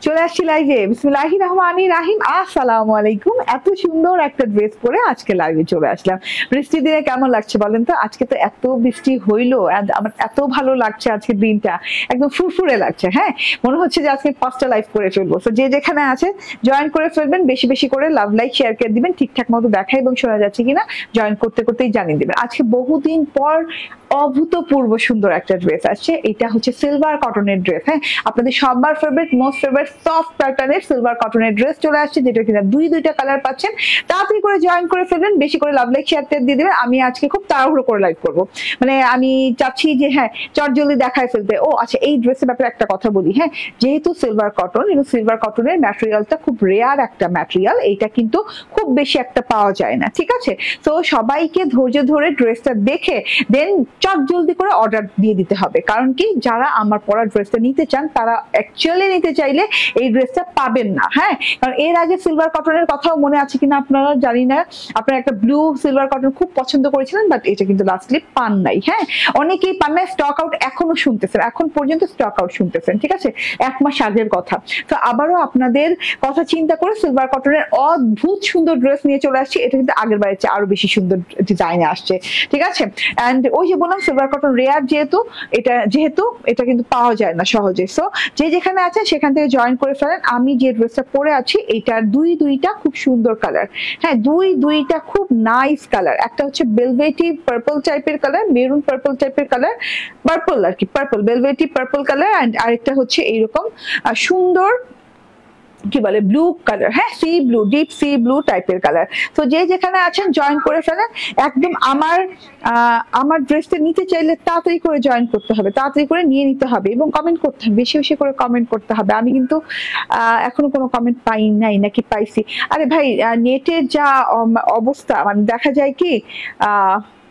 চলে আসছি লাইভে। বিসমিল্লাহির রহমানির রহিম। আসসালামু আলাইকুম। এত সুন্দর একটা ড্রেস পরে আজকে লাইভে চলে আসলাম। বৃষ্টির দিনে কেমন লাগছে বলেন তো? আজকে তো এত বৃষ্টি হইলো, আমার এত ভালো লাগছে আজকের দিনটা, একদম ফুরফুরে লাগছে। হ্যাঁ, মনে হচ্ছে যে আজকে 5টা লাইভ করে ফেলবো। তো যে যেখানে আছে জয়েন করে ফেলবেন, বেশি বেশি করে লাভ লাইক শেয়ার করে দিবেন, ঠিকঠাক মতো দেখা এবং শোনা যাচ্ছে কিনা জয়েন করতে করতেই জানিয়ে দিবেন। আজকে বহুদিন পর অভূতপূর্ব সুন্দর একটা ড্রেস আসছে। এটা হচ্ছে সিলভার কটনের ড্রেস। হ্যাঁ, আপনাদের সবার ফেভারিট, মোস্ট ফেভারিট সফট প্যাটার্নের সিলভার কটনের ড্রেস চলে আসছে, যেটা কিনা দুইটা কালার পাচ্ছেন। তাড়াতাড়ি করে জয়েন করে ফেলবেন, বেশি করে লাভ লাইক শেয়ার দিয়ে দিবেন। আমি আজকে খুব তাড়াহুড়ো করে লাইভ করবো, মানে আমি চাচ্ছি যে হ্যাঁ চট জলদি দেখায় ফেলতে। ও আচ্ছা, এই ড্রেসের ব্যাপারে একটা কথা বলি। হ্যাঁ, যেহেতু সিলভার কটন এবং সিলভার কটনের ম্যাটেরিয়ালটা খুব রেয়ার একটা ম্যাটেরিয়াল, এইটা কিন্তু খুব বেশি একটা পাওয়া যায় না। ঠিক আছে, তো সবাইকে ধৈর্য ধরে ড্রেসটা দেখে দেন চট জলদি করে অর্ডার দিয়ে দিতে হবে। কারণ কি, যারা আমার পরা ড্রেসটা নিতে চান তারা অ্যাকচুয়ালি নিতে চাইলে এই ড্রেসটা পাবেন না। হ্যাঁ, কারণ এর আগে সিলভার কটনের কথাও মনে আছে কিনা আপনারা জানি না, আপনারা একটা ব্লু সিলভার কটন খুব পছন্দ করেছিলেন, বাট এটা কিন্তু লাস্টলি পান নাই। হ্যাঁ, অনেকেই পান নাই, স্টক আউট এখনো শুনতেছেন, এখন পর্যন্ত স্টক আউট শুনতেছেন। ঠিক আছে, 1 মাস আগের কথা। তো আবারও আপনাদের কথা চিন্তা করে সিলভার কটনের অদ্ভুত সুন্দর ড্রেস নিয়ে চলে আসছি। এটা কিন্তু আগের বারের চেয়ে আরো বেশি সুন্দর ডিজাইনে আসছে। ঠিক আছে, এন্ড ওই যে বললাম সিলভার কটন রেয়ার, যেহেতু এটা কিন্তু পাওয়া যায় না সহজে। সো যে যেখানে আছে সেখান থেকে জয়েন করে ফেলেন। আমি যে ড্রেসটা পরে আছি এটার দুইটা খুব সুন্দর কালার। হ্যাঁ, দুইটা খুব নাইস কালার। একটা হচ্ছে বেলভেটি পার্পল টাইপের কালার, মেরুন পার্পল টাইপের কালার, পার্পল আর কি, পার্পল বেলভেটি পার্পল কালার। এন্ড আরেকটা হচ্ছে এইরকম সুন্দর কি বলে ব্লু কালার। হ্যাঁ, C blue, deep sea blue টাইপের কালার। তো যে যেখানে আছেন জয়েন করে ফেলেন। একদম আমার ড্রেসটা নিতে চাইলে তাড়াতাড়ি করে জয়েন করতে হবে, তাড়াতাড়ি করে নিয়ে নিতে হবে এবং কমেন্ট করতে হবে, বেশি বেশি করে কমেন্ট করতে হবে। আমি কিন্তু এখনো কোনো কমেন্ট পাই নাই, নাকি পাইছি? আরে ভাই, নেটের যা অবস্থা, মানে দেখা যায় কি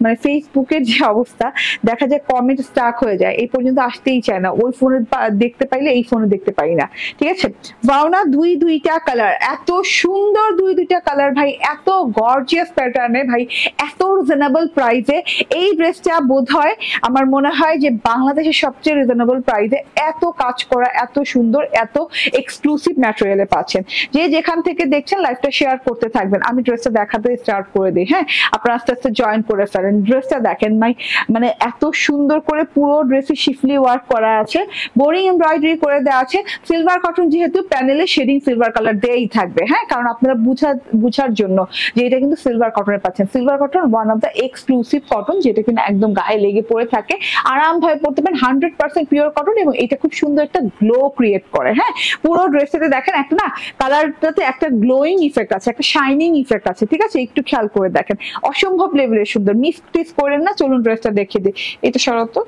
মানে ফেসবুকের যে অবস্থা, দেখা যায় কমেন্ট স্টাক হয়ে যায়, এই পর্যন্ত আসতেই চায় না। ওই ফোনে দেখতে পাইলে এই ফোনে দেখতে পাই না। ঠিক আছে, ভাওনা দুইটা কালার, এত সুন্দর দুইটা কালার ভাই, এত গর্জিয়াস প্যাটার্নে ভাই, এত রিজনেবল প্রাইসে। এই ড্রেসটা বোধ হয় আমার মনে হয় যে বাংলাদেশের সবচেয়ে রিজনেবল প্রাইসে এত কাজ করা, এত সুন্দর, এত এক্সক্লুসিভ ম্যাটেরিয়ালে পাচ্ছেন। যে যেখান থেকে দেখছেন লাইভটা শেয়ার করতে থাকবেন, আমি ড্রেসটা দেখাতে স্টার্ট করে দিই। হ্যাঁ, আপনারা আস্তে আস্তে জয়েন করে ফেলেন। ড্রেসটা দেখেন মানে এত সুন্দর করে পুরো ড্রেসে শিফলি ওয়ার্ক করা আছে, বোরিং এমব্রয়ডারি করে দেওয়া আছে। সিলভার কটন যেহেতু প্যানেলে শেডিং সিলভার কালার দেয়াই থাকবে। হ্যাঁ, কারণ আপনারা বুঝার জন্য যে এটা কিন্তু সিলভার কটনের পাচ্ছেন। Silver cotton one of the exclusive cotton, যেটা কিন্তু একদম গায়ে লেগে পড়ে থাকে, আরামভাবে পড়তে পারেন। 100% পিওর কটন এবং এটা খুব সুন্দর একটা গ্লো ক্রিয়েট করে। হ্যাঁ, পুরো ড্রেসটাতে দেখেন একটা না কালারটাতে একটা গ্লোয়িং ইফেক্ট আছে, একটা শাইনিং ইফেক্ট আছে। ঠিক আছে, একটু খেয়াল করে দেখেন, অসম্ভব লেভেলের সুন্দর। মিস করেন না, চলুন ড্রেসটা দেখিয়ে দিই। এটা সরাতো।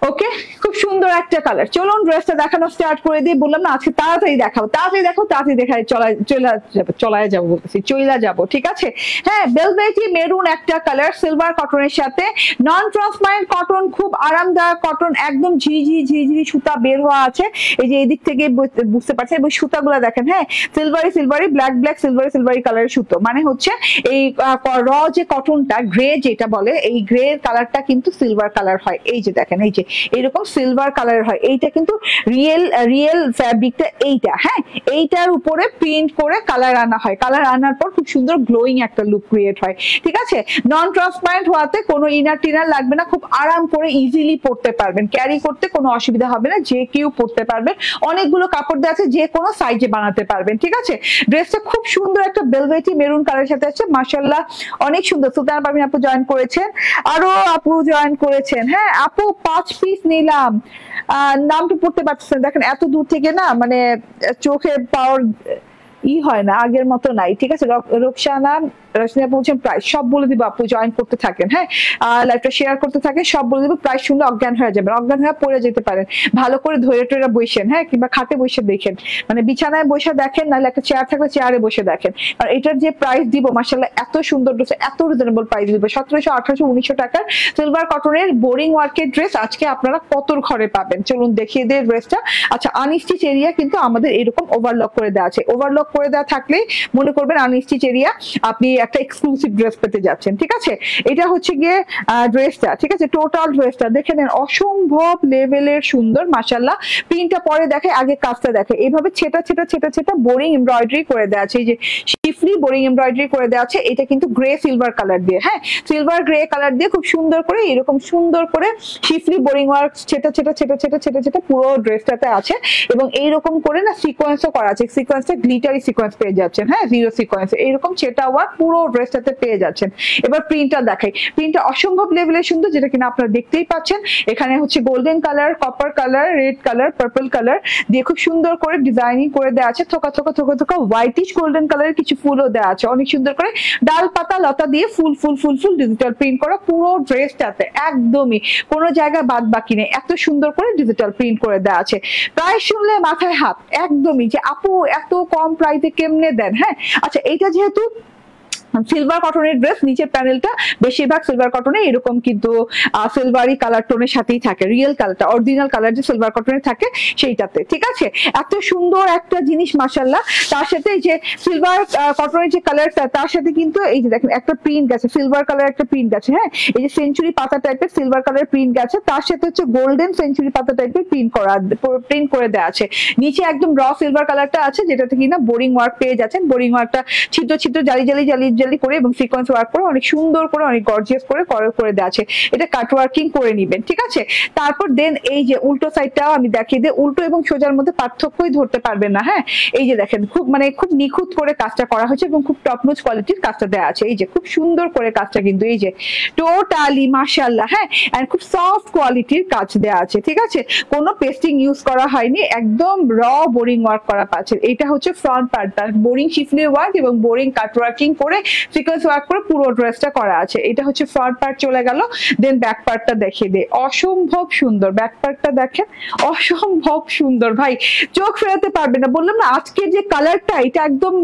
ওকে, খুব সুন্দর একটা কালার। চলুন ড্রেসটা দেখানো স্টার্ট করে দিই। বললাম না আজকে তাড়াতাড়ি দেখাবো, তাড়াতাড়ি দেখায় চলে যাবো। ঠিক আছে, হ্যাঁ, বেলভেটি মেরুন একটা কালার, সিলভার কটনের সাথে নন ট্রান্সপারেন্ট কটন, খুব আরামদায়ক কটন, একদম ঝিঝিরি সুতা বের হওয়া আছে। এই যে এদিক থেকে বুঝতে পারছেন, এবং সুতাগুলো দেখেন। হ্যাঁ, সিলভারি ব্ল্যাক সিলভারি কালারের সুতো, মানে হচ্ছে এই র যে কটনটা, গ্রে যেটা বলে, এই গ্রে কালারটা কিন্তু সিলভার কালার হয়। এই যে দেখেন, এই যে এরকম সিলভার কালার হয়। এইটা কিন্তু রিয়েল ফ্যাব্রিকটা এইটা। হ্যাঁ, এইটার উপরে প্রিন্ট করে কালার আনা হয়, কালার আনার পর খুব সুন্দর গ্লোয়িং একটা লুক ক্রিয়েট হয়। ঠিক আছে, নন ট্রান্সপারেন্ট হওয়াতে কোনো ইনার টিনার লাগবে না, খুব আরাম করে ইজিলি পড়তে পারবেন, ক্যারি করতে কোনো অসুবিধা হবে না, যে কেউ পড়তে পারবেন। অনেকগুলো কাপড় দেওয়া আছে, যে কোনো সাইজে বানাতে পারবেন। ঠিক আছে, ড্রেসটা খুব সুন্দর একটা বেলভেটি মেরুন কালারের সাথে আছে, মাশাআল্লাহ অনেক সুন্দর। সুলতানা পারভিন আপু জয়েন করেছেন, আরো আপু জয়েন করেছেন। হ্যাঁ আপু, 5 পিস নিলাম, নামটা পড়তে পারতেছেন। দেখেন এত দূর থেকে না, মানে চোখে পাওয়ার হয় না, আগের মতো নাই। ঠিক আছে, রোকসানা রশনি আপু বলছেন প্রাইস সব বলে দিব, আপু জয়েন করতে থাকেন। হ্যাঁ, লাইভটা শেয়ার করতে থাকেন, সব বলে দিব। প্রাইস শুনলে অজ্ঞান হয়ে যাবেন, অজ্ঞান হয়ে পড়ে যেতে পারেন। ভালো করে ধরে টরে বসেন, হ্যাঁ, কিংবা খাটে বসে দেখেন, মানে বিছানায় বসে দেখেন, নাহলে একটা চেয়ার থাকলে চেয়ারে বসে দেখেন। আর এটার যে প্রাইস দিব, মাশাআল্লাহ এত সুন্দর ড্রেস, এত রিজনেবল প্রাইস দিব, 1700, 1800, 1900 টাকার সিলভার কটনের বোরিং ওয়ার্কের ড্রেস আজকে আপনারা কতর ঘরে পাবেন। চলুন দেখিয়ে দিই ড্রেসটা। আচ্ছা, আনস্টিচ এরিয়া কিন্তু আমাদের এরকম ওভারলক করে দেওয়া আছে। ওভারলক করে দেওয়া থাকলে মনে করবেন আনস্টিচ এরিয়া, আপনি একটা এক্সক্লুসিভ ড্রেস পেতে যাচ্ছেন। ঠিক আছে, এটা হচ্ছে গিয়ে ড্রেসটা। ঠিক আছে, টোটাল ড্রেসটা দেখে নেন, অসম্ভব লেভেলের সুন্দর মাশাআল্লাহ। প্রিন্টটা পরে দেখে, আগে কাজটা দেখে। এইভাবে ছেটা ছেটা ছেটা ছেটা বোরিং এমব্রয়ডারি করে দেওয়া আছে, এই যে শিফলি বোরিং এমব্রয়ডারি করে দেওয়া আছে। এটা কিন্তু গ্রে সিলভার কালার দিয়ে, হ্যাঁ সিলভার গ্রে কালার দিয়ে খুব সুন্দর করে এরকম সুন্দর করে শিফলি বোরিং ওয়ার্ক ছেটা ছেটা ছেটা ছেটা ছেটা ছেটা পুরো ড্রেসটাতে আছে। এবং এইরকম করে না সিকোয়েন্সও করা আছে, সিকোয়েন্সটা গ্লিটারি সিকোয়েন্স পেয়ে যাচ্ছেন, হ্যাঁ জিরো সিকোয়েন্স, এইরকম ছেটা ওয়ার্ক পুরো ড্রেসটাতে পেয়ে যাচ্ছেন। এবার প্রিন্টটা দেখাই, প্রিন্টটা অসম্ভব লেভেলের সুন্দর, যেটা কিনা আপনারা দেখতেই পাচ্ছেন। এখানে হচ্ছে golden colour, copper colour, red colour, purple colour দিয়ে খুব সুন্দর করে ডিজাইনিং করে দেওয়া আছে। থোকা থোকা থোকা থোকা হোয়াইটিশ গোল্ডেন কালারের কিছু ফুলও দেওয়া আছে, অনেক সুন্দর করে ডাল পাতা লতা দিয়ে ফুল ফুল ফুল ফুল ডিজিটাল প্রিন্ট করা পুরো ড্রেসটাতে, একদমই কোনো জায়গায় বাদ বাকি নেই, এত সুন্দর করে ডিজিটাল প্রিন্ট করে দেওয়া আছে। প্রাইস শুনলে মাথায় হাত, একদমই যে আপু এত কম প্রাইসে কেমনে দেন। হ্যাঁ আচ্ছা, এইটা যেহেতু সিলভার কটনের ড্রেস, নিচের প্যানেলটা বেশিরভাগ সিলভার কটনে এরকম কিন্তু সিলভারি কালার টোনের সাথেই থাকে, রিয়েল কালারটা অরিজিনাল কালার যে সিলভার কটনে থাকে সেইটাতে। ঠিক আছে, এত সুন্দর একটা জিনিস মাশাআল্লাহ। তার সাথে যে সিলভার কটনের যে কালারটা, তার সাথে কিন্তু এই যে দেখেন একটা প্রিন্ট গেছে, সিলভার কালার একটা প্রিন্ট গেছে, হ্যাঁ এই যে সেঞ্চুরি পাতা টাইপের সিলভার কালার প্রিন্ট গেছে, তার সাথে হচ্ছে গোল্ডেন সেঞ্চুরি পাতা টাইপের প্রিন্ট করে দেওয়া আছে। নিচে একদম র সিলভার কালারটা আছে, যেটাতে কিনা বোরিং ওয়ার্ক পেয়ে যাচ্ছেন। বোরিং ওয়ার্কটা ছিদ্র ছিদ্র জালি জালি জালি জালি করে এবং সিকোয়েন্স ওয়ার্ক করে অনেক সুন্দর করে অনেক গর্জিয়াস করে করে দেওয়া আছে। এটা কাট ওয়ার্কিং করে নিবেন। ঠিক আছে, তারপর দেন এই যে উল্টো সাইডটাও আমি দেখিয়ে দিই, উল্টো এবং সোজার মধ্যে পার্থক্যই ধরতে পারবেন না। হ্যাঁ এই যে দেখেন খুব খুব নিখুঁত করে কাজটা করা হয়েছে এবং খুব টপ নোচ কোয়ালিটির কাজটা দেওয়া আছে। এই যে খুব সুন্দর করে কাজটা কিন্তু এই যে টোটালি মাশাআল্লাহ, হ্যাঁ এন্ড খুব সফট কোয়ালিটির কাজ দেওয়া আছে। ঠিক আছে, কোনো পেস্টিং ইউজ করা হয়নি, একদম র বোরিং ওয়ার্ক করা পাচ্ছেন। এটা হচ্ছে ফ্রন্ট পার্টটা, বোরিং শিফলি ওয়ার্ক এবং বোরিং কাট ওয়ার্কিং করে সিকোয়েন্স ওয়ার্ক করে পুরো ড্রেসটা করা আছে। এটা হচ্ছে ফ্রন্ট পার্ট চলে গেল। দেন ব্যাক পার্টটা দেখিয়ে দে, অসম্ভব সুন্দর ব্যাক পার্টটা দেখেন, অসম্ভব সুন্দর ভাই, চোখ ফেরাতে পারবে না। বললাম না আজকের যে কালারটা, এটা একদম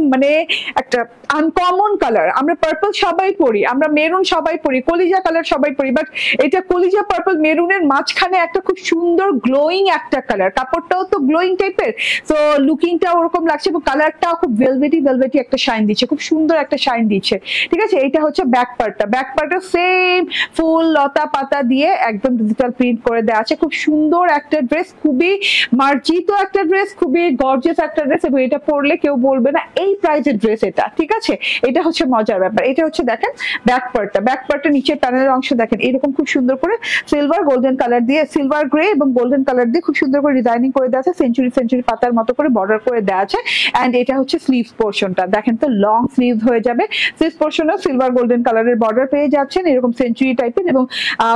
একটা আনকমন কালার। আমরা পার্পল সবাই পরি, আমরা মেরুন সবাই পরি, কলিজা কালার সবাই পরি, বাট এটা কলিজা পার্পল মেরুনের মাঝখানে একটা খুব সুন্দর গ্লোয়িং একটা কালার, কাপড়টাও তো গ্লোয়িং টাইপের, তো লুকিংটা ওরকম লাগছে এবং কালারটাও খুব ভেলভেটি ভেলভেটি একটা শাইন দিচ্ছে, খুব সুন্দর একটা শাইন দিচ্ছে। ঠিক আছে, এটা হচ্ছে ব্যাক পার্টটা, ব্যাক পার্টটা সেম ফুল লতা পাতা দিয়ে একদম ডিজিটাল প্রিন্ট করে দেওয়া আছে। খুব সুন্দর একটা ড্রেস, খুবই মার্জিত একটা ড্রেস, খুবই গর্জিয়াস একটা ড্রেস এবং এটা পরলে কেউ বলবে না এই প্রাইসের ড্রেস এটা। ঠিক আছে, এটা হচ্ছে মজার ব্যাপার। এটা হচ্ছে দেখেন ব্যাক পার্টটা, ব্যাক পার্টের নিচের প্যানেলের অংশ দেখেন এরকম খুব সুন্দর করে সিলভার গোল্ডেন কালার দিয়ে, সিলভার গ্রে এবং গোল্ডেন কালার দিয়ে খুব সুন্দর করে ডিজাইনিং করে দেওয়া আছে, সেঞ্চুরি সেঞ্চুরি পাতার মতো করে বর্ডার করে দেওয়া আছে। এন্ড এটা হচ্ছে স্লিভস পোর্শনটা, দেখেন তো লং স্লিভ হয়ে যাবে। স্লিভস পোর্শনেও সিলভার গোল্ডেন কালারের বর্ডার পেয়ে যাচ্ছেন এরকম সেঞ্চুরি টাইপের, এবং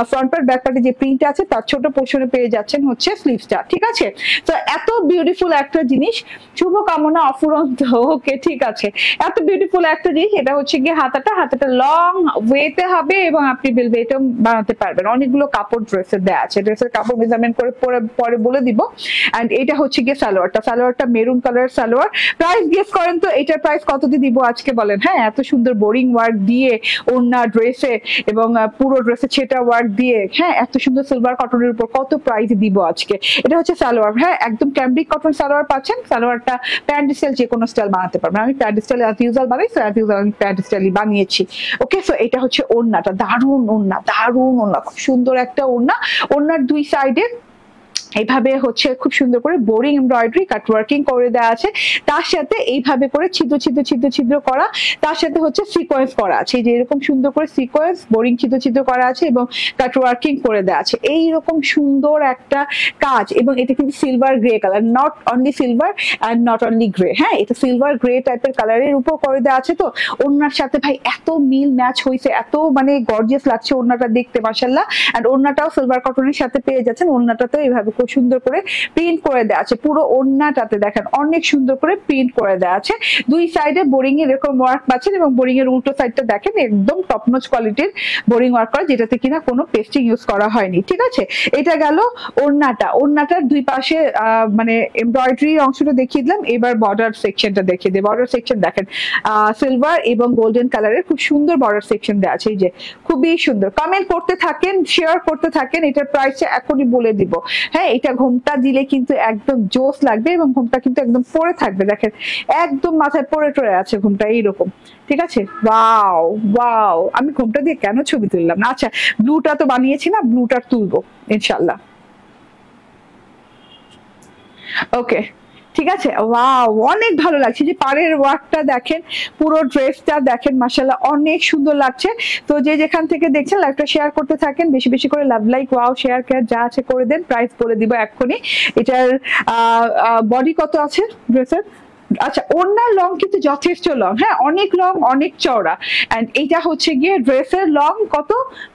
ফ্রন্ট পার্ট ব্যাক পার্টে যে প্রিন্ট আছে তার ছোট পোর্শনে পেয়ে যাচ্ছেন হচ্ছে স্লিভসটা। ঠিক আছে, তো এত বিউটিফুল একটা জিনিস, শুভকামনা অফুরন্ত। ওকে ঠিক আছে, এত বিউটিফুল একটা জিনিস। এটা হচ্ছে গিয়ে হাতাটা লং ওয়েতে হবে এবং আপনি বেলভেটও বানাতে পারবেন। অনেকগুলো কাপড় ড্রেসের দেওয়া আছে, ড্রেসের কাপড় মেজারমেন্ট করে পরে বলে দিব। এন্ড এটা হচ্ছে গিয়ে সালোয়ারটা maroon colour salwar. Price guess করেন তো এটার প্রাইস কত দিয়ে দিব আজকে বলেন? হ্যাঁ এত সুন্দর বোরিং ওয়ার্ক দিয়ে ওড়না ড্রেসে এবং পুরো ড্রেসে ছেটা ওয়ার্ক দিয়ে, হ্যাঁ এত সুন্দর সিলভার কটনের উপর কত প্রাইস দিব আজকে? এটা হচ্ছে সালোয়ার, হ্যাঁ একদম ক্যামব্রিক কটন সালোয়ার পাচ্ছেন। সালোয়ারটা প্যান্ট স্টাইল যে কোনো স্টাইল বানাতে পারবেন, আমি প্যান্ট স্টাইল অ্যাজ ইউজুয়াল বানাই, সো অ্যাজ ইউজুয়াল আমি প্যান্ট স্টাইলই বানিয়েছি। ওকে, সো এটা হচ্ছে ওড়নাটা, দারুণ ওড়না, খুব সুন্দর একটা ওড়না। ওড়নার দুই সাইডে এইভাবে হচ্ছে খুব সুন্দর করে বোরিং এমব্রয়ডারি কাট ওয়ার্কিং করে দেওয়া আছে, তার সাথে এইভাবে করে ছিদ্র ছিদ্র ছিদ্র ছিদ্র করা, তার সাথে হচ্ছে সিকোয়েন্স করা আছে, যে এরকম সুন্দর করে সিকোয়েন্স বোরিং ছিদ্র ছিদ্র করা আছে এবং কাট ওয়ার্কিং করে দেওয়া আছে। এইরকম সুন্দর একটা কাজ, এবং এটা কিন্তু silver grey colour, not only silver and not only grey, হ্যাঁ এটা সিলভার গ্রে টাইপের কালারের উপর করে দেওয়া আছে। তো ওড়নার সাথে ভাই এত মিল ম্যাচ হয়েছে, এত গর্জিয়াস লাগছে ওড়নাটা দেখতে মাশাআল্লাহ। এন্ড ওড়নাটাও সিলভার কটনের সাথে পেয়ে যাচ্ছেন, ওড়নাটাতেও এইভাবে খুব সুন্দর করে প্রিন্ট করে দেওয়া আছে। পুরো ওড়নাটাতে দেখেন অনেক সুন্দর করে প্রিন্ট করে দেওয়া আছে। দুই সাইডে বোরিং এর এরকম ওয়ার্ক পাচ্ছেন এবং বোরিং এর উল্টো সাইডটা দেখেন একদম টপ নচ কোয়ালিটির বোরিং ওয়ার্ক করা, যেটাতে কিনা কোনো পেস্টিং ইউজ করা হয়নি। ঠিক আছে, এটা গেল ওড়নাটার দুই পাশে এমব্রয়ডারি অংশটা দেখিয়ে দিলাম। এবার বর্ডার সেকশনটা দেখিয়ে দিই। বর্ডার সেকশন দেখেন সিলভার এবং গোল্ডেন কালারের খুব সুন্দর বর্ডার সেকশন দেওয়া আছে, এই যে খুবই সুন্দর। কমেন্ট করতে থাকেন, শেয়ার করতে থাকেন, এটার প্রাইস এখনই বলে দিব। হ্যাঁ এটা ঘোমটা দিলে কিন্তু একদম জোস লাগবে এবং ঘোমটা কিন্তু একদম পরে থাকবে, দেখেন একদম মাথায় পরে টরে আছে ঘোমটা এইরকম, ঠিক আছে। ওয়াও ওয়াও, আমি ঘোমটা দিয়ে কেন ছবি তুললাম না, আচ্ছা ব্লুটা তো বানিয়েছি না, ব্লুটা তুলবো ইনশাল্লাহ। ওকে ঠিক আছে, ওয়াও অনেক ভালো লাগছে, যে পাড়ের ওয়ার্কটা দেখেন, পুরো ড্রেসটা দেখেন, মাশাআল্লাহ অনেক সুন্দর লাগছে। তো যে যেখান থেকে দেখছেন লাইভটা শেয়ার করতে থাকেন, বেশি বেশি করে love like wow share care যা আছে করে দেন। প্রাইস বলে দিব এক্ষুনি। এটার বডি কত আছে ড্রেসের? আচ্ছা ওড়নার লং কিন্তু যথেষ্ট লং, হ্যাঁ অনেক লং অনেক চওড়া। এন্ড এটা হচ্ছে গিয়ে ড্রেসের লং কত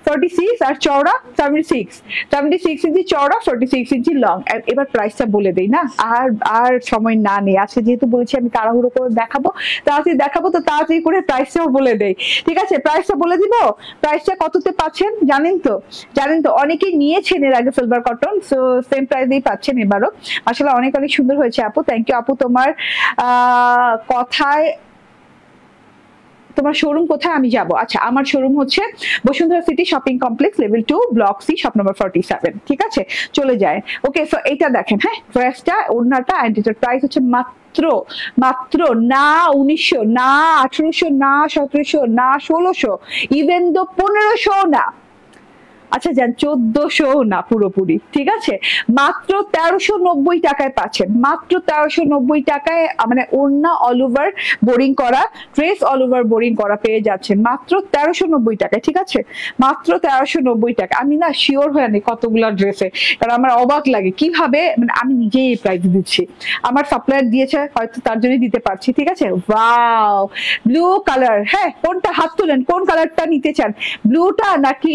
46 আর চওড়া 76 ইঞ্চি চওড়া, 46 ইঞ্চি লং। এবার প্রাইসটা বলে দেই না, আর আর সময় না নেই, আজকে যেহেতু বলেছি আমি তাড়াহুড়ো করে দেখাবো, তাড়াতাড়ি দেখাবো, তো তাড়াতাড়ি করে প্রাইসটাও বলে দেই, ঠিক আছে। প্রাইসটা বলে দিব, প্রাইসটা কততে পাচ্ছেন জানেন তো? জানেন তো, অনেকেই নিয়েছেন এর আগে সিলভার কটন, সো সেম প্রাইসেই পাচ্ছেন এবারও। আসলে অনেক অনেক সুন্দর হয়েছে আপু, থ্যাংক ইউ আপু। তোমার কথায়, তোমার শোরুম কোথায় আমি যাব? আচ্ছা আমার শোরুম হচ্ছে Bashundhara city shopping complex level 2 block C shop number 47, ঠিক আছে চলে যায়। ওকে সো এইটা দেখেন, হ্যাঁ ড্রেসটা ওড়নাটা এন্ড এটার প্রাইস হচ্ছে মাত্র মাত্র না 1900 না 1800 না 1700 না 1600 ইভেন দো 1500 না, আচ্ছা যান 1400 না পুরোপুরি, ঠিক আছে মাত্র 1390 টাকায় পাচ্ছেন, মাত্র 1390 টাকায়, মানে ওড়না অল ওভার বোরিং করা, ড্রেস অল ওভার বোরিং করা পেয়ে যাচ্ছেন মাত্র 1390 টাকায়, ঠিক আছে মাত্র 1390 টাকা। আমি না শিওর হয়ে নেই কতগুলা ড্রেসে, কারণ আমার অবাক লাগে কিভাবে, মানে আমি নিজেই এই প্রাইস দিচ্ছি, আমার সাপ্লায়ার দিয়েছে হয়তো তার জন্যই দিতে পারছি, ঠিক আছে। ওয়াও ব্লু কালার, হ্যাঁ কোনটা, হাত তুলেন কোন কালারটা নিতে চান, ব্লুটা নাকি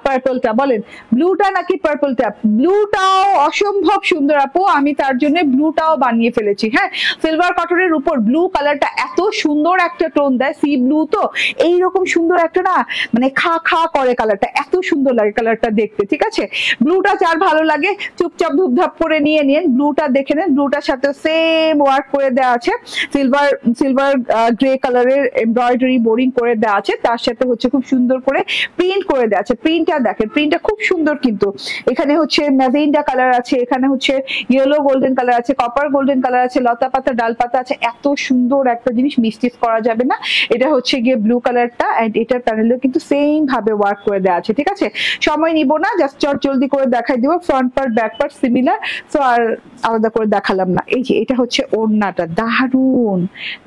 পার্পলটা বলেন, ব্লুটা নাকি পার্পলটা? ব্লুটাও অসম্ভব সুন্দর আপু, আমি তার জন্য ব্লুটাও বানিয়ে ফেলেছি, হ্যাঁ সিলভার কটনের উপর ব্লু কালারটা এত সুন্দর একটা টোন দেয়, সি ব্লু তো এইরকম সুন্দর একটা না, মানে খা খা করে কালারটা, এত সুন্দর লাগে কালারটা দেখতে, ঠিক আছে। ব্লুটা যার ভালো লাগে চুপচাপ ধুপধাপ করে নিয়ে নিন, ব্লুটা দেখে নেন, ব্লুটার সাথে সেম ওয়ার্ক করে দেওয়া আছে, সিলভার সিলভার গ্রে কালারের এমব্রয়ডারি বোরিং করে দেওয়া আছে, তার সাথে হচ্ছে খুব সুন্দর করে প্রিন্ট করে দেওয়া আছে, প্রিন্টটা দেখেন, প্রিন্টটা খুব সুন্দর, কিন্তু এখানে হচ্ছে ম্যাজেন্ডা কালার আছে, এখানে হচ্ছে ইয়েলো গোল্ডেন কালার আছে, কপার গোল্ডেন কালার আছে, লতা পাতা ডাল পাতা আছে, এত সুন্দর একটা জিনিস মিসটিস করা যাবে না। এটা হচ্ছে গিয়ে ব্লু কালারটা এন্ড এটার প্যানেলেও কিন্তু সেম ভাবে ওয়ার্ক করে দেওয়া আছে, ঠিক আছে সময় নিব না, জাস্ট চট জলদি করে দেখাই দিব, front part back part similar, so আর আলাদা করে দেখালাম না। এই যে এটা হচ্ছে ওড়নাটা, দারুন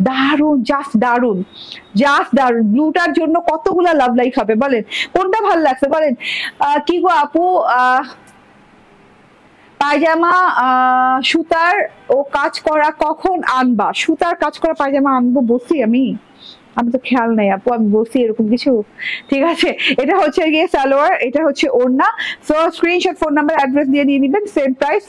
দারুন জাস্ট দারুন জাস্ট দারুন, ব্লুটার জন্য কতগুলা লাভ লাইক হবে বলেন, কোনটা ভালো লাগছে বলেন। কি গো আপু, পায়জামা সুতার ও কাজ করা কখন আনবা? সুতার কাজ করা পায়জামা আনবো বসি আমি, আমি তো খেয়াল নাই আপু, আমি বসি এরকম কিছু, ঠিক আছে। এটা হচ্ছে গিয়ে সালোয়ার, এটা হচ্ছে ওড়না, so screenshot phone number address দিয়ে নিয়ে নিবেন, সেম প্রাইস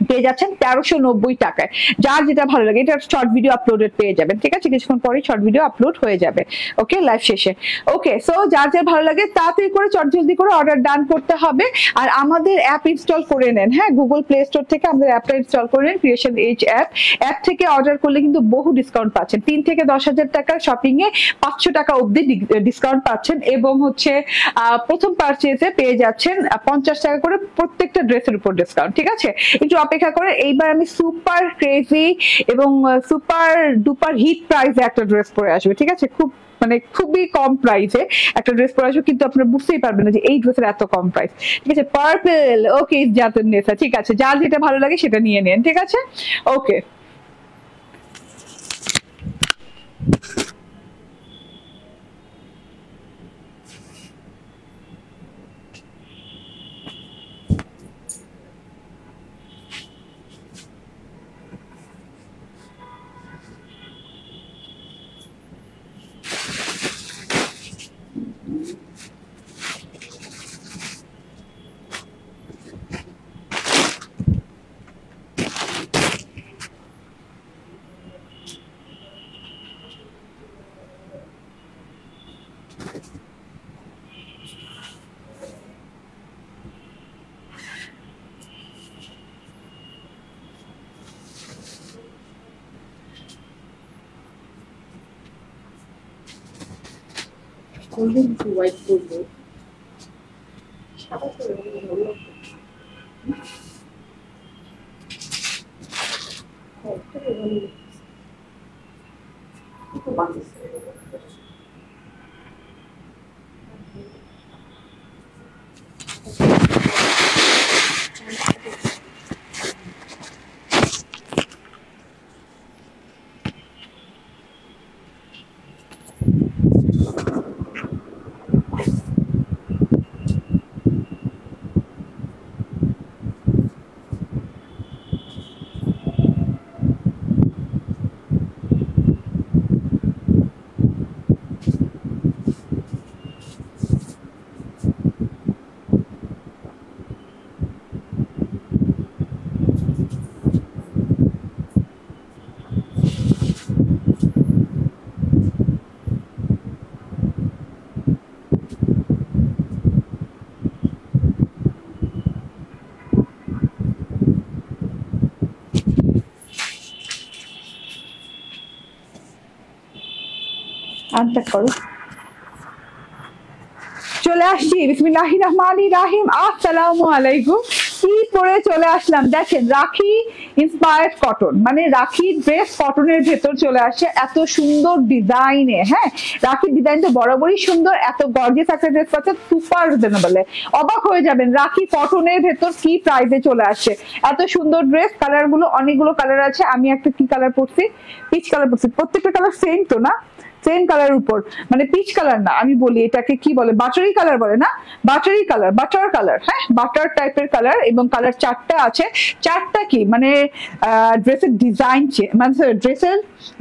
পেয়ে যাচ্ছেন 1390 টাকায়, যার যেটা ভালো লাগে। এটা শর্ট ভিডিও আপলোডেড পেয়ে যাবেন, ঠিক আছে কিছুক্ষণ পরে শর্ট ভিডিও আপলোড হয়ে যাবে, ওকে লাইভ শেষে। ওকে সো যার যার ভালো লাগে তাড়াতাড়ি করে চটজলদি করে অর্ডার ডান করতে হবে, আর আমাদের অ্যাপ ইনস্টল করে নেন, হ্যাঁ গুগল প্লে স্টোর থেকে আমাদের অ্যাপটা ইনস্টল করে নেন, ক্রিয়েশন এজ অ্যাপ থেকে অর্ডার করলে কিন্তু বহু ডিসকাউন্ট পাচ্ছেন, 3 থেকে 10,000 টাকার শপিং এ 500 টাকা অবধি ডিসকাউন্ট পাচ্ছেন, এবং হচ্ছে প্রথম পারচেজে পেয়ে যাচ্ছেন 50 টাকা করে প্রত্যেকটা ড্রেসের উপর ডিসকাউন্ট, ঠিক আছে একটু অপেক্ষা করে। এইবার আমি সুপার ক্রেজি এবং সুপার ডুপার হিট প্রাইসে একটা ড্রেস পরে আসবে, ঠিক আছে খুব মানে খুবই কম প্রাইসে একটা ড্রেস পরে আসবে, কিন্তু আপনারা বুঝতেই পারবেন না যে এই ড্রেসের এত কম প্রাইস, ঠিক আছে পার্পল, ওকে জাতের নেশা, ঠিক আছে যার যেটা ভালো লাগে সেটা নিয়ে নেন, ঠিক আছে ওকে। golden to white করবো, সাদা করে ভালো লাগবে। ওকে সো যার যার ভালো লাগে তাড়াতাড়ি করে অর্ডার ডান করতে হবে, আর আমাদের অ্যাপ ইনস্টল করে নেন, ক্রিয়েশন এজ অ্যাপ থেকে অর্ডার করলে কিন্তু বহু ডিসকাউন্ট পাচ্ছেন, 3 থেকে 10,000 টাকার শপিং এ 500 টাকা অবধি ডিসকাউন্ট পাচ্ছেন, এবং হচ্ছে প্রথম পারচেজে পেয়ে যাচ্ছেন 50 টাকা অবধি আনপ্যাক করো। চলে আসছি, বিসমিল্লাহির রহমানির রহিম। আসসালামু আলাইকুম। কি পরে চলে আসলাম দেখেন, রাখি ইন্সপায়ার্ড কটন, মানে রাখি ড্রেস কটনের ভেতর চলে আসছে এত সুন্দর ডিজাইনে। হ্যাঁ, রাখির ডিজাইন তো বরাবরই সুন্দর, এত গর্জিয়াস একটা ড্রেস পাচ্ছে সুপার রিজনেবল। অবাক হয়ে যাবেন রাখি কটনের ভেতর কি প্রাইসে চলে আসছে। এত সুন্দর ড্রেস, কালার গুলো অনেকগুলো কালার আছে। আমি একটা কি কালার পরছি, পিচ কালার পরছি। প্রত্যেকটা কালার সেম তো না, সেম কালার উপর, মানে পিচ কালার না, আমি বলি এটাকে কি বলে, বাটারি কালার বলে না, বাটারি কালার, বাটার কালার। হ্যাঁ, বাটার টাইপের কালার, এবং কালার চারটা আছে। চারটা কি মানে ড্রেসের ডিজাইন, মানে ড্রেসের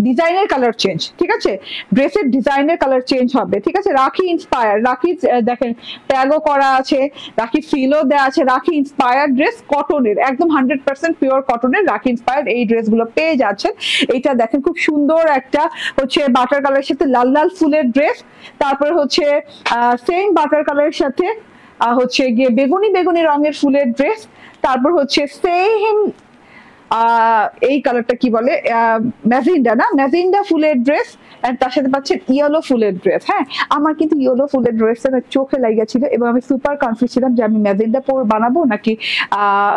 ডিজাইনের কালার চেঞ্জ, ঠিক আছে, ড্রেসের ডিজাইনের কালার চেঞ্জ হবে, ঠিক আছে। রাখি ইন্সপায়ার, রাখি দেখেন ট্যাগও করা আছে, রাখি ফিলও দেওয়া আছে। রাখি ইন্সপায়ার ড্রেস কটনের, একদম 100% পিওর কটনের রাখি ইন্সপায়ার এই ড্রেসগুলো পেয়ে যাচ্ছেন। এইটা দেখেন খুব সুন্দর একটা হচ্ছে বাটার কালারের সাথে লাল লাল ফুলের ড্রেস, তারপরে হচ্ছে সেম বাটার কালারের সাথে হচ্ছে গিয়ে বেগুনি বেগুনি রঙের ফুলের ড্রেস, তারপর হচ্ছে সেম এই কালারটা কি বলে, ম্যাজেন্ডা না, ম্যাজেন্ডা ফুলের ড্রেস, তার সাথে পাচ্ছেন ইয়েলো ফুলের ড্রেস। হ্যাঁ, আমার কিন্তু ইয়েলো ফুলের ড্রেসটা চোখে লাগিয়েছিল এবং আমি সুপার কনফিউজ ছিলাম যে আমি ম্যাজেন্ডা বানাবো নাকি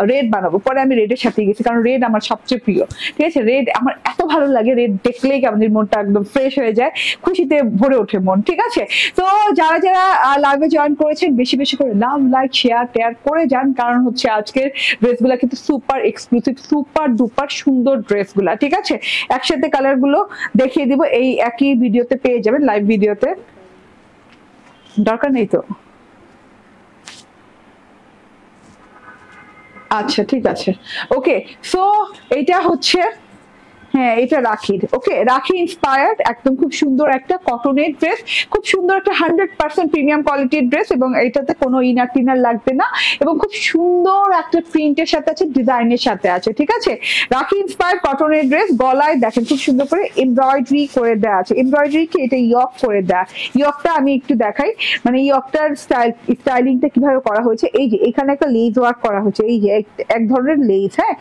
রেড বানাবো। পরে আমি রেডের সাথে গেছি, কারণ রেড আমার সবচেয়ে প্রিয়, ঠিক আছে। রেড আমার এত ভালো লাগে, রেড দেখলেই আমাদের মনটা একদম ফ্রেশ হয়ে যায়, খুশিতে ভরে ওঠে মন, ঠিক আছে। তো যারা যারা লাইভে জয়েন করেছেন বেশি বেশি করে লাভ, লাইক, শেয়ার, টেয়ার করে যান, কারণ হচ্ছে আজকের ড্রেসগুলা কিন্তু সুপার এক্সক্লুসিভ, সুপার দুপার সুন্দর ড্রেসগুলা, ঠিক আছে। একসাথে কালার গুলো দেখিয়ে দিব, এই একই ভিডিওতে পেয়ে যাবেন, লাইভ ভিডিওতে। দরকার নেই তো, আচ্ছা ঠিক আছে, ওকে। সো এটা হচ্ছে, হ্যাঁ এটা রাখির, ওকে, রাখি ইন্সপায়ার্ড, একদম খুব সুন্দর একটা কটনের ড্রেস, খুব সুন্দর একটা 100% প্রিমিয়াম কোয়ালিটির ড্রেস, এবং এটাতে কোনো ইনার টিনার লাগবে না, এবং খুব সুন্দর একটা প্রিন্টের সাথে আছে, ডিজাইনের সাথে আছে, ঠিক আছে। রাখি ইন্সপায়ার্ড কটনের ড্রেস, গলায় দেখেন খুব সুন্দর করে এমব্রয়ডারি করে দেওয়া আছে। এমব্রয়ডারি কি, এটা ইয়ক করে দেয়া। ইয়কটা আমি একটু দেখাই, মানে ইয়কটার স্টাইলিংটা কিভাবে করা হয়েছে। এই যে এখানে একটা লেস ওয়ার্ক করা হয়েছে, এই যে এক ধরনের লেস, হ্যাঁ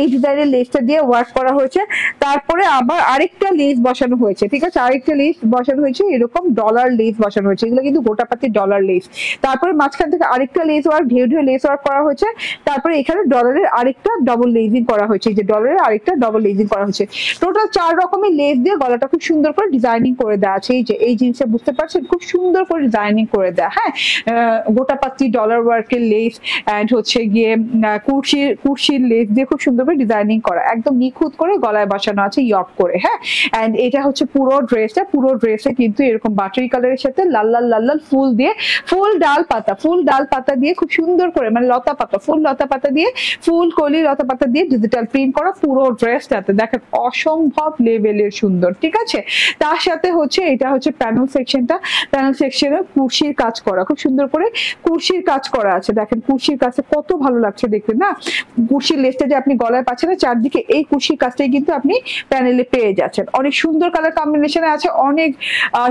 এই ডিজাইনের লেসটা দিয়ে ওয়ার্ক করা হয়েছে। তারপরে আবার আরেকটা লেস বসানো হয়েছে, ঠিক আছে, আরেকটা লেস বসানো হয়েছে, এরকম ডলার লেস বসানো হয়েছে, এগুলো কিন্তু গোটাপাতি ডলার লেস। তারপরে মাঝখান থেকে আরেকটা লেস ওয়ার্ক, ঢেউ ঢেউ লেস ওয়ার্ক করা হয়েছে। তারপরে এখানে ডলারের আরেকটা ডবল লেজিং করা হয়েছে, এই যে ডলারের আরেকটা ডবল লেজিং করা হয়েছে। টোটাল 4 রকমের লেস দিয়ে গলাটা খুব সুন্দর করে ডিজাইনিং করে দেওয়া আছে। এই যে এই জিনিসটা বুঝতে পারছেন, খুব সুন্দর করে ডিজাইনিং করে দেয়া। হ্যাঁ, গোটাপাতি ডলার ওয়ার্কের লেস এন্ড হচ্ছে গিয়ে কুরশির লেস দিয়ে খুব সুন্দর করে ডিজাইনিং করা, একদম নিখুঁত করে গলায় বসানো আছে ইয়ক করে। হ্যাঁ, এন্ড এটা হচ্ছে পুরো ড্রেসটা, পুরো ড্রেসে কিন্তু এরকম বাটারি কালারের সাথে লাল লাল লাল লাল ফুল দিয়ে, ফুল ডাল পাতা দিয়ে খুব সুন্দর করে, মানে লতা পাতা, ফুল লতা পাতা দিয়ে, ফুল কলি লতা পাতা দিয়ে ডিজিটাল প্রিন্ট করা পুরো ড্রেসটাতে দেখেন অসম্ভব লেভেলের সুন্দর, ঠিক আছে। তার সাথে হচ্ছে এটা হচ্ছে প্যানেল সেকশনটা, প্যানেল সেকশনে কুরশির কাজ করা, খুব সুন্দর করে কুরশির কাজ করা আছে। দেখেন কুরশির কাছে কত ভালো লাগছে দেখতে না, কুরশির লেসটা যে আপনি গলায় পাচ্ছেন না চারদিকে, এই কুরশির কাজটাই কিন্তু আপনি আপনি প্যানেলে পেয়ে যাচ্ছেন। অনেক সুন্দর কালার কম্বিনেশনে আছে, অনেক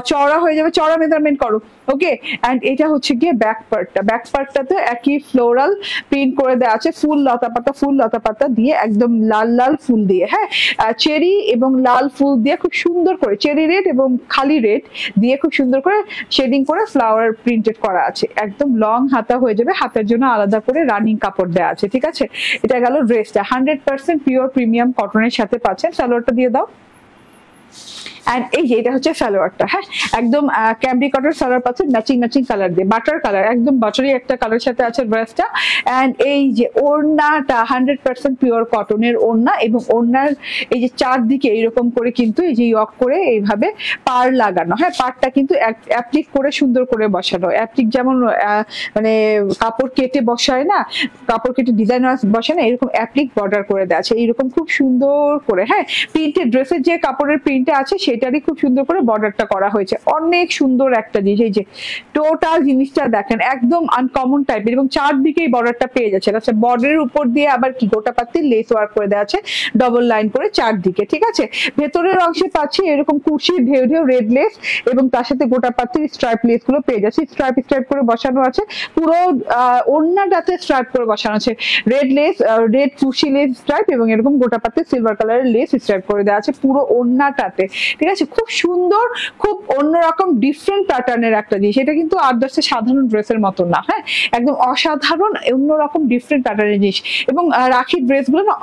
চওড়া হয়ে যাবে, চওড়া মেজারমেন্ট করো। ওকে, এন্ড এটা হচ্ছে গিয়ে ব্যাক পার্টটাতে একই ফ্লোরাল প্রিন্ট করে দেওয়া আছে, ফুল লতা পাতা দিয়ে, একদম লাল লাল ফুল দিয়ে, হ্যাঁ চেরি এবং লাল ফুল দিয়ে খুব সুন্দর করে, চেরি রেড এবং খালি রেড দিয়ে খুব সুন্দর করে শেডিং করে ফ্লাওয়ার প্রিন্টেড করা আছে। একদম লং হাতা হয়ে যাবে, হাতের জন্য আলাদা করে রানিং কাপড় দেওয়া আছে। ঠিক আছে, এটা গেল ড্রেসটা। 100% পিওর প্রিমিয়াম কটনের সাথে পাচ্ছেন। সালোয়ারটা দিয়ে দাও। এন্ড এই যে এটা হচ্ছে সালোয়ারটা, হ্যাঁ একদম ক্যামব্রিক কটন সালোয়ার পাচ্ছেন, ম্যাচিং কালার দিয়ে, বাটার কালার, একদম বাটারি একটা কালার সাথে আছে ড্রেসটা। এন্ড এই যে ওড়নাটা 100% পিওর কটনের ওড়না, এবং ওড়নার এই যে চারদিকে এইরকম করে কিন্তু এই যে ইয়ক করে এইভাবে পার লাগানো, হ্যাঁ পারটা কিন্তু অ্যাপ্লিক করে সুন্দর করে বসানো, অ্যাপ্লিক যেমন মানে কাপড় কেটে বসায় না, কাপড় কেটে ডিজাইন বসায় না, এরকম অ্যাপ্লিক বর্ডার করে দেওয়া আছে এইরকম খুব সুন্দর করে, হ্যাঁ প্রিন্টেড ড্রেসের যে কাপড়ের প্রিন্টে আছে সেটারই খুব সুন্দর করে বর্ডারটা করা হয়েছে। অনেক সুন্দর একটা জিনিস, এই যে টোটাল জিনিসটা দেখেন একদম আনকমন টাইপের, এবং চারদিকেই বর্ডারটা পেয়ে যাচ্ছে। আচ্ছা, বর্ডারের উপর দিয়ে আবার কি গোটা পাতি লেস ওয়ার্ক করে দেওয়া আছে ডবল লাইন করে চারদিকে। ঠিক আছে, ভেতরের অংশে পাচ্ছি এরকম কুশি ঢেউ রেড লেস, এবং তার সাথে গোটা পাতির স্ট্রাইপ লেস গুলো পেয়ে যাচ্ছে, স্ট্রাইপ করে বসানো আছে। পুরো ওড়নাটাতে স্ট্রাইপ করে বসানো আছে, রেড লেস, রেড কুশি লেস স্ট্রাইপ, এবং এরকম গোটা পাতির সিলভার কালারের লেস স্ট্রাইপ করে দেওয়া আছে পুরো ওড়নাটাতে। ঠিক আছে, খুব সুন্দর, খুব অন্যরকম ডিফারেন্ট প্যাটার্নের একটা জিনিস। এটা কিন্তু 8-10 সাধারণ ড্রেসের মতো না, হ্যাঁ একদম অসাধারণ অন্যরকম ডিফারেন্ট প্যাটার্নের জিনিস। এবং রাখির ড্রেসগুলো না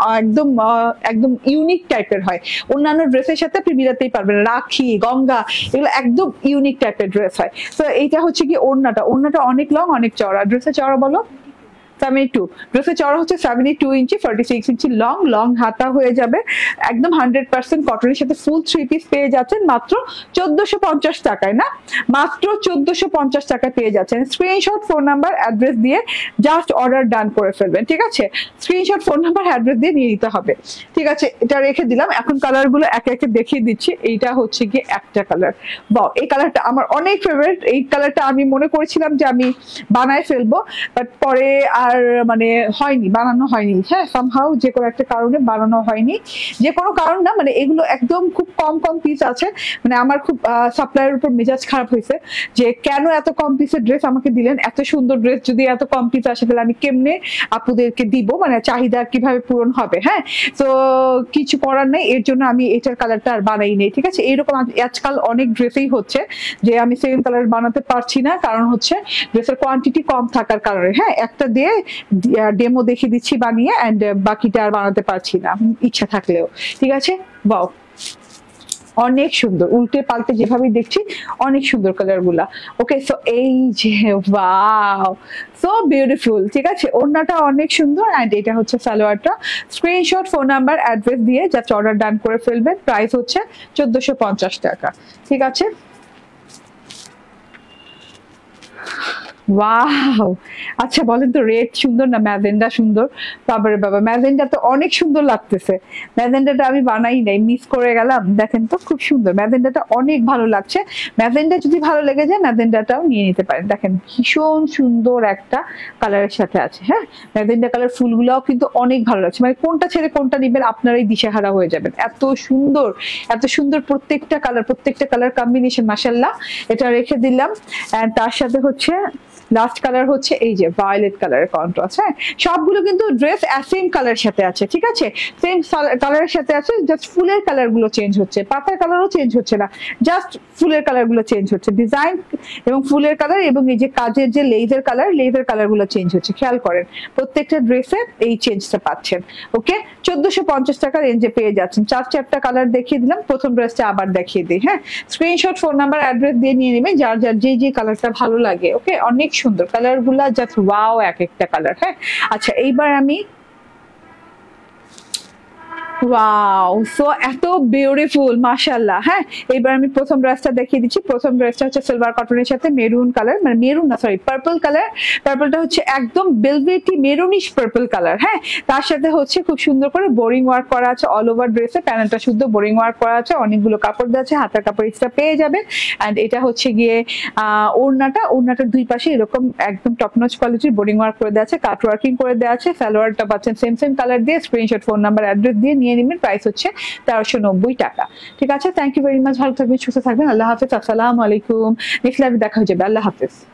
একদম ইউনিক টাইপের হয়, অন্যান্য ড্রেসের সাথে আপনি মিলাতেই পারবেন। রাখি, গঙ্গা, এগুলো একদম ইউনিক টাইপের ড্রেস হয়। তো এইটা হচ্ছে কি ওড়নাটা অনেক লং, অনেক চওড়া। ড্রেসের চওড়া বলো? 72। ড্রেসের চওড়া হচ্ছে 72 ইঞ্চি, 46 ইঞ্চি লং হাতা হয়ে যাবে, একদম 100% কটনের সাথে ফুল 3 পিস পেয়ে যাচ্ছেন মাত্র 1450 টাকায়, না মাত্র 1450 টাকায় পেয়ে যাচ্ছেন। স্ক্রিনশট, ফোন নাম্বার, অ্যাড্রেস দিয়ে জাস্ট অর্ডার ডান করে ফেলবেন। ঠিক আছে, স্ক্রিনশট, ফোন নাম্বার, অ্যাড্রেস দিয়ে নিয়ে নিতে হবে। ঠিক আছে, এটা রেখে দিলাম। এখন কালার গুলো একে একে দেখিয়ে দিচ্ছি। এইটা হচ্ছে গিয়ে একটা কালার, বাহ এই কালারটা আমার অনেক ফেভারিট। এই কালারটা আমি মনে করেছিলাম যে আমি বানায় ফেলবো, বাট পরে আর মানে বানানো হয়নি, হ্যাঁ সামহাউ যে কোনো একটা কারণে বানানো হয়নি, যে কোনো কারণ না, মানে এগুলো একদম খুব কম পিস আছে। মানে আমার খুব সাপ্লাইয়ের উপর মেজাজ খারাপ হয়েছে যে কেন এত কম পিসের ড্রেস আমাকে দিলেন, এত সুন্দর ড্রেস যদি এত কম পিস আসে তাহলে আমি কেমনে আপুদেরকে দিব, মানে চাহিদা কিভাবে পূরণ হবে। হ্যাঁ, তো কিছু করার নেই, এর জন্য আমি এটার কালারটা আর বানাই নেই। ঠিক আছে, এইরকম আজকাল অনেক ড্রেসেই হচ্ছে যে আমি সেম কালার বানাতে পারছি না, কারণ হচ্ছে ড্রেসের কোয়ান্টিটি কম থাকার কারণে। হ্যাঁ, একটা দিয়ে ডেমো দেখিয়ে দিচ্ছি বানিয়ে, এন্ড বাকিটা আর বানাতে পারছি না ইচ্ছা থাকলেও। ঠিক আছে, বাও অনেক সুন্দর, উল্টে পাল্টে যেভাবে দেখছি অনেক সুন্দর কালার গুলা। ওকে, সো এই যে ওয়াও সো বিউটিফুল। ঠিক আছে, ওড়নাটা অনেক সুন্দর, এন্ড এটা হচ্ছে সালোয়ারটা। স্ক্রিনশট, ফোন নাম্বার, অ্যাড্রেস দিয়ে জাস্ট অর্ডার ডান করে ফেলবেন। প্রাইস হচ্ছে 1450 টাকা। ঠিক আছে, ওয়াও আচ্ছা বলেন তো, রেড সুন্দর না ম্যাজেন্ডা সুন্দর? বাবারে বাবা, ম্যাজেন্ডা তো অনেক সুন্দর লাগতেছে। ম্যাজেন্ডাটা আমি বানাই নাই, মিস করে গেলাম। দেখেন তো খুব সুন্দর, ম্যাজেন্ডাটা অনেক ভালো লাগছে। ম্যাজেন্ডা যদি ভালো লেগে যায় ম্যাজেন্ডাটাও নিয়ে নিতে পারেন। দেখেন ভীষণ সুন্দর একটা কালারের সাথে আছে। হ্যাঁ, ম্যাজেন্ডা কালার ফুলগুলাও কিন্তু অনেক ভালো লাগছে, মানে কোনটা ছেড়ে কোনটা নিবেন আপনারাই দিশেহারা হয়ে যাবেন। এত সুন্দর প্রত্যেকটা কালার কম্বিনেশন, মাশাআল্লাহ। এটা রেখে দিলাম। এন্ড তার সাথে হচ্ছে লাস্ট কালার হচ্ছে এই যে ভায়োলেট কালারের কন্ট্রাস্ট। হ্যাঁ, সবগুলো কিন্তু ড্রেস সেম কালারের সাথে আছে। ঠিক আছে, সেম কালারের সাথে আছে, জাস্ট ফুলের কালার গুলো চেঞ্জ হচ্ছে, পাতার কালারও চেঞ্জ হচ্ছে না, জাস্ট ফুলের কালার গুলো চেঞ্জ হচ্ছে, ডিজাইন এবং ফুলের কালার, এবং এই যে কাজের যে লেজার কালার গুলো চেঞ্জ হচ্ছে। খেয়াল করেন প্রত্যেকটা ড্রেসে এই চেঞ্জটা পাচ্ছেন। ওকে, 1450 টাকা রেঞ্জে পেয়ে যাচ্ছেন। 4-4টা কালার দেখিয়ে দিলাম, প্রথম ড্রেসটা আবার দেখিয়ে দিই। হ্যাঁ, স্ক্রিনশট, ফোন নাম্বার, অ্যাড্রেস দিয়ে নিয়ে নেবেন যার যে কালারটা ভালো লাগে। ওকে, অনেক সুন্দর কালার গুলা, জাস্ট ওয়াও এক একটা কালার। হ্যাঁ, আচ্ছা এইবার আমি ওয়াও সো এত বিউটিফুল মাশাআল্লাহ। হ্যাঁ, এবার আমি প্রথম ড্রেসটা দেখিয়ে দিচ্ছি। প্রথম ড্রেসটা হচ্ছে সিলভার কটনের সাথে মেরুন কালার, মানে মেরুন না সরি পার্পল কালার। পার্পলটা হচ্ছে একদম বেলভেটি মেরুনিশ পার্পল কালার। হ্যাঁ, তার সাথে হচ্ছে খুব সুন্দর করে বোরিং ওয়ার্ক করা আছে অল ওভার ড্রেসে। প্যানেলটা শুদ্ধ বোরিং ওয়ার্ক করা আছে, অনেকগুলো কাপড় দেওয়া আছে, হাতের কাপড় এক্সট্রা পেয়ে যাবেন। এন্ড এটা হচ্ছে গিয়ে ওড়নাটার দুই পাশে এরকম একদম টপ নচ কোয়ালিটির বোরিং ওয়ার্ক করে দেওয়া আছে, কাট ওয়ার্কিং করে দেওয়া আছে। সালোয়ারটা পাচ্ছেন সেম কালার দিয়ে। স্ক্রিনশট, ফোন নাম্বার, অ্যাড্রেস দিয়ে নিয়ে নিয়ে নেবেন, প্রাইস হচ্ছে 1390 টাকা। ঠিক আছে, থ্যাংক ইউ ভেরি মাচ, ভালো থাকবেন, সুস্থ থাকবেন, আল্লাহ হাফেজ, আসসালামু আলাইকুম। নেক্সট লাইভে দেখা হয়ে যাবে, আল্লাহ হাফেজ।